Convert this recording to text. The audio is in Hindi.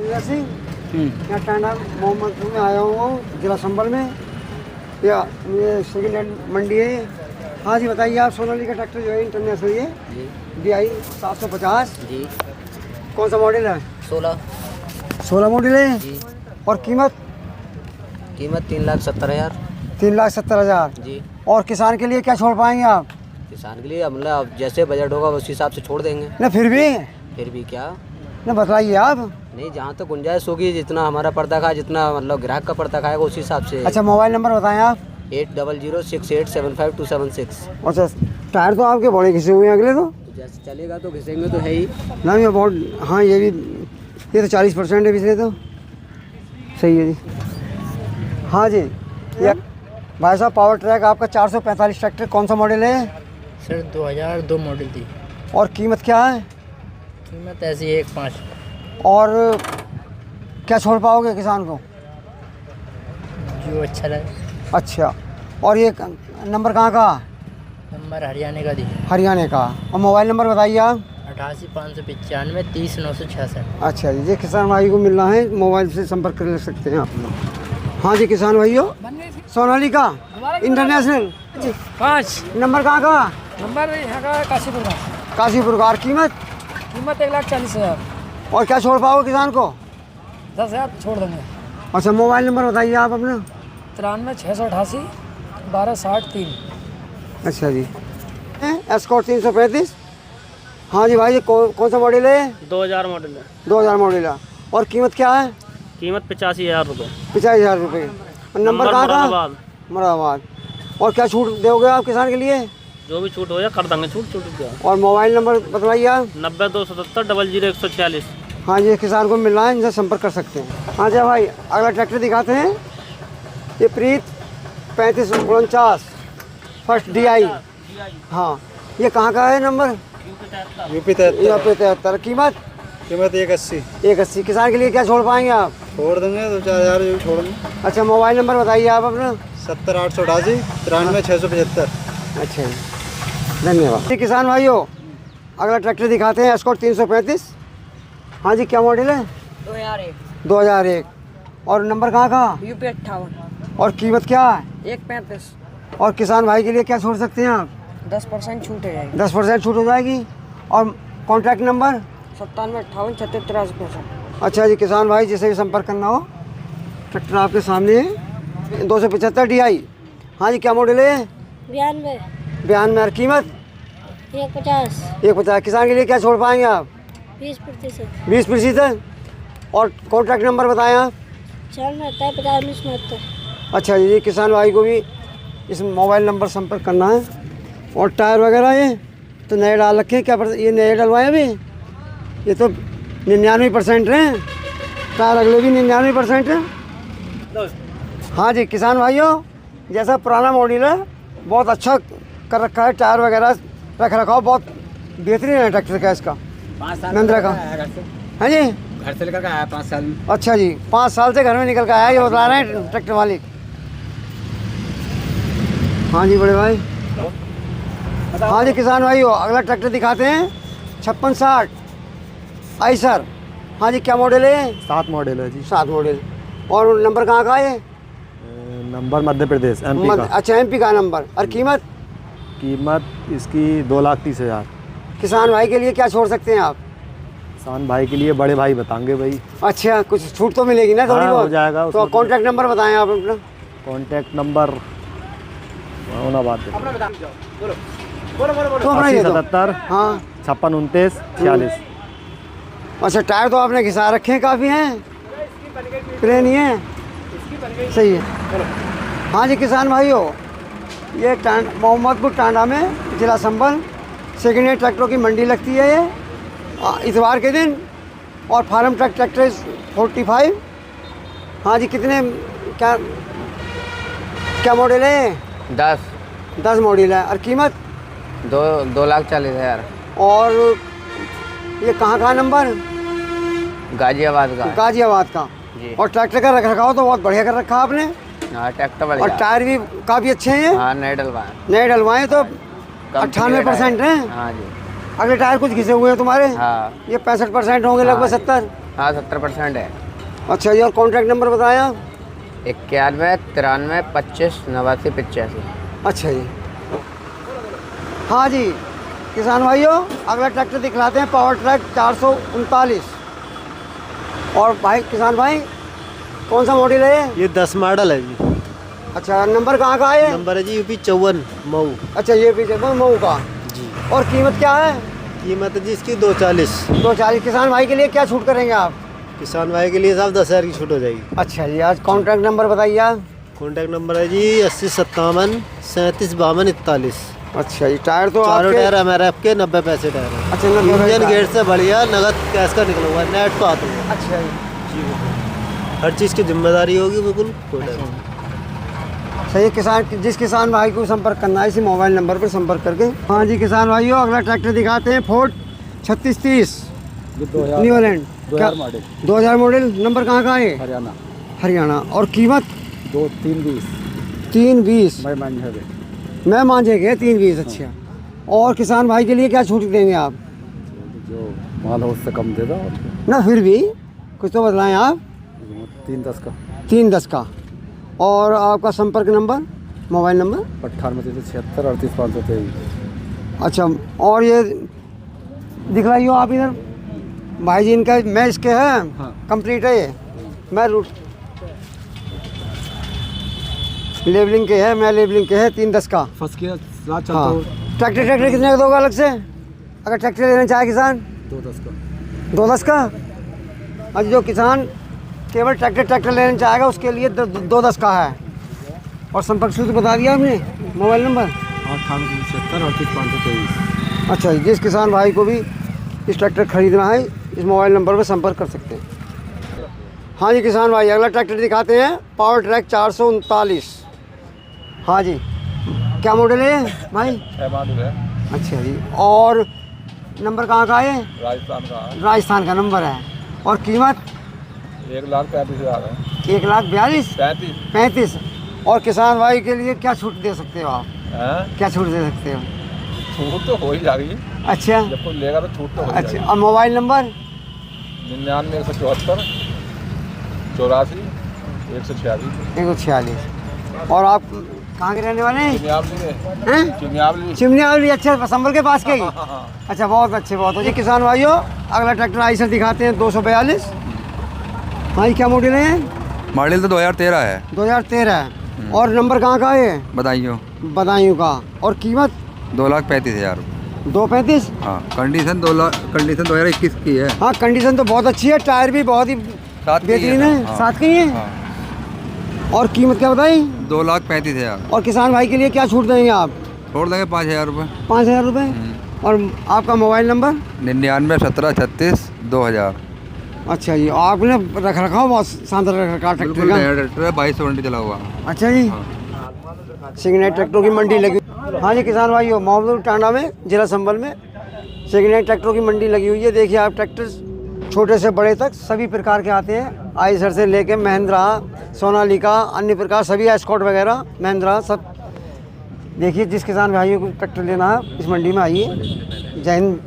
सिंह यहाँ टांडा मोहम्मदपुर में आया हूँ, जिला संभल में। या ये सेकेंड हैंड मंडी है। हाँ जी बताइए, आप सोनालिका ट्रैक्टर जो है इंटरनेशनल ये DI 750 जी, कौन सा मॉडल है? 16 मॉडल है जी। और कीमत 3,70,000 3,70,000 जी। और किसान के लिए क्या छोड़ पाएंगे आप? किसान के लिए मतलब अब जैसे बजट होगा उस हिसाब से छोड़ देंगे। ना फिर भी क्या ना बताइए आप। नहीं, जहाँ तक गुंजाइश होगी, जितना हमारा पर्दा खाए, जितना मतलब ग्राहक का पर्दा खाएगा उस हिसाब से। अच्छा मोबाइल नंबर बताएं आप। 8006875276। अच्छा टायर तो आपके बड़े घिसे हुए हैं अगले तो जैसे चलेगा तो घिसेंगे तो है ही ना। ये बहुत, हाँ ये तो 40% है पिछले तो। सही है जी। हाँ जी ये भाई साहब पावर ट्रैक आपका 445 ट्रैक्टर कौन सा मॉडल है? सर 2002 मॉडल थी। और कीमत क्या है? कीमत ऐसी 1,500। और क्या छोड़ पाओगे किसान को? जो अच्छा लगे। अच्छा और ये नंबर कहाँ का? नंबर हरियाणा का दी। हरियाणा का। और मोबाइल नंबर बताइए आप। 88,595 30,966। अच्छा जी, ये किसान भाई को मिलना है, मोबाइल से संपर्क कर सकते हैं आप लोग। हाँ जी किसान भाइयों, सोनालिका इंटरनेशनल जी 5 नंबर कहाँ का? नंबर यहाँ का काशीपुर का। काशीपुर का। और कीमत? कीमत 1,40,000। और क्या छोड़ पाओगे किसान को? 10,000 छोड़ देंगे। अच्छा मोबाइल नंबर बताइए आप अपना। 93 688 12 63। अच्छा जी एस्कॉर्ट 335। हाँ जी भाई, ये कौन सा मॉडल है? 2000 मॉडल है। 2000 मॉडल है। और कीमत क्या है? कीमत 85,000 रुपये। 85,000 रुपये। और नंबर कहाँ का? मुरादाबाद। और क्या छूट दोगे आप किसान के लिए? जो भी छूट हो जाए कर देंगे, छूट दिया। और मोबाइल नंबर बताइए आप। 90 270 00146। हाँ जी किसान को मिलना है, इनसे संपर्क कर सकते हैं। हाँ जी भाई अगला ट्रैक्टर दिखाते हैं। ये प्रीत 3549 फर्स्ट DI। हाँ ये कहाँ का है नंबर? यूपी 73। कीमत? कीमत 180। 180। किसान के लिए क्या छोड़ पाएंगे आप? छोड़ देंगे 2-4 हज़ार छोड़ देंगे। अच्छा मोबाइल नंबर बताइए आप अपना। 70 888 93 675। अच्छा धन्यवाद जी किसान भाइयों। अगला ट्रैक्टर दिखाते हैं एस्कॉर्ट 335। हाँ जी क्या मॉडल है? 2001। और नंबर कहाँ का? UP 58। और कीमत क्या है? 1,35। और किसान भाई के लिए क्या छोड़ सकते हैं आप? 10% छूट है जाएगी। 10% छूट हो जाएगी। और कॉन्टैक्ट नंबर? 97 58 36 63। अच्छा जी किसान भाई जिसे भी संपर्क करना हो, ट्रैक्टर आपके सामने है 275 DI। हाँ जी क्या मॉडल है? 92। और कीमत? 150। किसान के लिए क्या छोड़ पाएंगे आप? 20%। 20%। और कॉन्टैक्ट नंबर बताएं आप। 94 अच्छा जी किसान भाई को भी इस मोबाइल नंबर संपर्क करना है। और टायर वगैरह ये तो नए डाल रखे हैं क्या? ये नए डलवाए अभी? ये तो 99% हैं। टायर अगले भी 99% हैं। हाँ जी किसान भाइयों, जैसा पुराना मॉडल है बहुत अच्छा कर रखा है। टायर वगैरह रख रखाव बहुत बेहतरीन है ट्रैक्टर का, इसका महिंद्रा का। हाँ जी घर से लेकर आया 5 साल में। अच्छा जी 5 साल से घर में निकल कर आया, ये बता रहे हैं ट्रैक्टर मालिक। हाँ जी बड़े भाई। हाँ जी किसान भाइयों अगला ट्रैक्टर दिखाते हैं 5660 आइसर। हाँ जी क्या मॉडल है? 7 मॉडल है जी। 7 मॉडल। और नंबर कहाँ का है? नंबर मध्य प्रदेश MP का। अच्छा MP का नंबर। और कीमत? कीमत इसकी 2,30,000। किसान भाई के लिए क्या छोड़ सकते हैं आप? किसान भाई के लिए बड़े भाई बताएंगे भाई। अच्छा कुछ छूट तो मिलेगी ना थोड़ी हाँ, बहुत? हो जाएगा। तो कॉन्टैक्ट नंबर बताएं आप अपना। कॉन्टैक्ट नंबर बात तो अपना ये दो। 77 हाँ 56 29 46। अच्छा टायर तो आपने घिसा रखे हैं, काफ़ी हैं, प्लेन ही है। सही है। हाँ जी किसान भाइयों, ये मोहम्मदपुर टांडा में जिला संभल सेकेंड हैंड ट्रैक्टरों की मंडी लगती है ये इतवार के दिन। और फार्म ट्रक ट्रैक्टर 45। हाँ जी कितने क्या मॉडल है? 10 मॉडल है। और कीमत? 2,40,000। और ये कहाँ का नंबर? गाजियाबाद का जी। और ट्रैक्टर का रख रखाव तो बहुत बढ़िया कर रखा आपने। हाँ ट्रैक्टर और टायर भी काफ़ी अच्छे हैं। हाँ नए डलवाए तो 98% हैं। हाँ जी। अगले टायर कुछ घिसे हुए हैं तुम्हारे? हाँ ये 65% होंगे लगभग 70। हाँ 70% है। अच्छा जी, और कॉन्टैक्ट नंबर बताया? 91 93 25 89 85। अच्छा जी। हाँ जी किसान भाइयों, अगला ट्रैक्टर दिखलाते हैं, पावर ट्रैक 439। और भाई किसान भाई कौन सा मॉडल है ये? ये 10 मॉडल है जी। अच्छा, नंबर कहाँ का है? नंबर है जी यूपी 54 मऊ। अच्छा, ये पीछे मऊ का जी। और कीमत क्या है? कीमत है जी इसकी 240। 240। किसान भाई के लिए क्या छूट करेंगे आप? किसान भाई के लिए साहब 10,000 की छूट हो जाएगी। अच्छा जी, आज कॉन्टैक्ट नंबर बताइए आप। कॉन्टैक्ट नंबर है जी 80 57 37 52 41। अच्छा जी, टायर तो चारों आपके? टायर MRF के 90 पैसे टायर है। अच्छा, 90 पैसे इंजन टायर। गेट से बढ़िया, नगद कैश का निकला हुआ है, नेट पे आता हुआ। अच्छा जी, जी हर चीज़ की जिम्मेदारी होगी बिल्कुल, कोई डर नहीं। सही। किसान, जिस किसान भाई को संपर्क करना है इसी मोबाइल नंबर पर संपर्क करके। हाँ जी किसान भाइयों, अगला ट्रैक्टर दिखाते हैं, Ford 3630 new Holland. 2000 model. 2000 model. Number कहाँ का है? हरियाणा। हरियाणा। और कीमत? 320। मैं मांझे गए 320। अच्छा, और किसान भाई के लिए क्या छूट देंगे आप? जो माल हो उससे कम दे दो ना, फिर भी कुछ तो बतलाएं आप। 310 का। 310 का। और आपका संपर्क नंबर, मोबाइल नंबर? 98 376 38 523। अच्छा, और ये दिखलाइए आप इधर भाई जी, इनका मैं इसके है। हाँ। कंप्लीट है ये, मैं रूट लेबलिंग के है, मैं लेबलिंग के है 310 का। फंस गया रात हाँ। ट्रैक्टर कितने का दोगे अलग से, अगर ट्रैक्टर लेना चाहे किसान? 210 का। 210 का। अच्छा, जो किसान केवल ट्रैक्टर लेना चाहेगा उसके लिए 210 का है। और संपर्क सूत्र बता दिया आपने, मोबाइल नंबर? 98 376 38 523। अच्छा, जिस किसान भाई को भी इस ट्रैक्टर खरीदना है इस मोबाइल नंबर पर संपर्क कर सकते हैं। हाँ जी किसान भाई, अगला ट्रैक्टर दिखाते हैं, पावर ट्रैक 439। हाँ जी, क्या मॉडल है भाई? 6 मॉडल है। अच्छा जी, और नंबर कहाँ का है? राजस्थान का है। राजस्थान का नंबर है। और कीमत? 1,35,000 है। 1,42,000? 35। और किसान भाई के लिए क्या छूट दे सकते हो आप? हैं? क्या छूट दे सकते हो? छूट तो हो ही जाएगी, अच्छा। जब कोई लेगा तो छूट तो हो ही अच्छा, जाएगी। और मोबाइल नंबर? 99 174 84 146। 146। और आप कहाँ के रहने वाले हैं? चिमयावली। चिमनियावली। अच्छा, संभल के पास के ही? अच्छा, बहुत अच्छे, बहुत अच्छे। किसान भाइयों, अगला ट्रैक्टर आइसर दिखाते हैं 242। भाई क्या मॉडल है? मॉडल तो 2013 है। 2013 है। और नंबर कहाँ का है? बदायूं का। और कीमत? 2,35,000। 235। हाँ, कंडीशन 2021 की है। हाँ, कंडीशन तो बहुत अच्छी है, टायर भी बहुत ही बेहतरीन है। हाँ। साथ की है। हाँ। और कीमत क्या बताई? 2,35,000। और किसान भाई के लिए क्या छूट देंगे आप? छोड़ देंगे 5,000 रुपये। 5,000 रुपये। और आपका मोबाइल नंबर? 99 17 36 2000। अच्छा जी, आपने रख रखा बहुत शानदार रख रखा ट्रैक्टर बिल्कुल का। नया ट्रैक्टर है, 22 घंटे चला हुआ। अच्छा जी। सेकेंड हैंड ट्रैक्टरों की मंडी लगी। हाँ जी किसान भाइयों, मोहम्मदपुर टांडा में, जिला संभल में सेकेंड हैंड ट्रैक्टरों की मंडी लगी हुई है। देखिए आप, ट्रैक्टर छोटे से बड़े तक सभी प्रकार के आते हैं। आइसर से लेके महिंद्रा, सोनालिका, अन्य प्रकार सभी, एस्कॉर्ट वगैरह, महिंद्रा सब। देखिए, जिस किसान भाइयों को ट्रैक्टर लेना है इस मंडी में आइए। जय हिंद।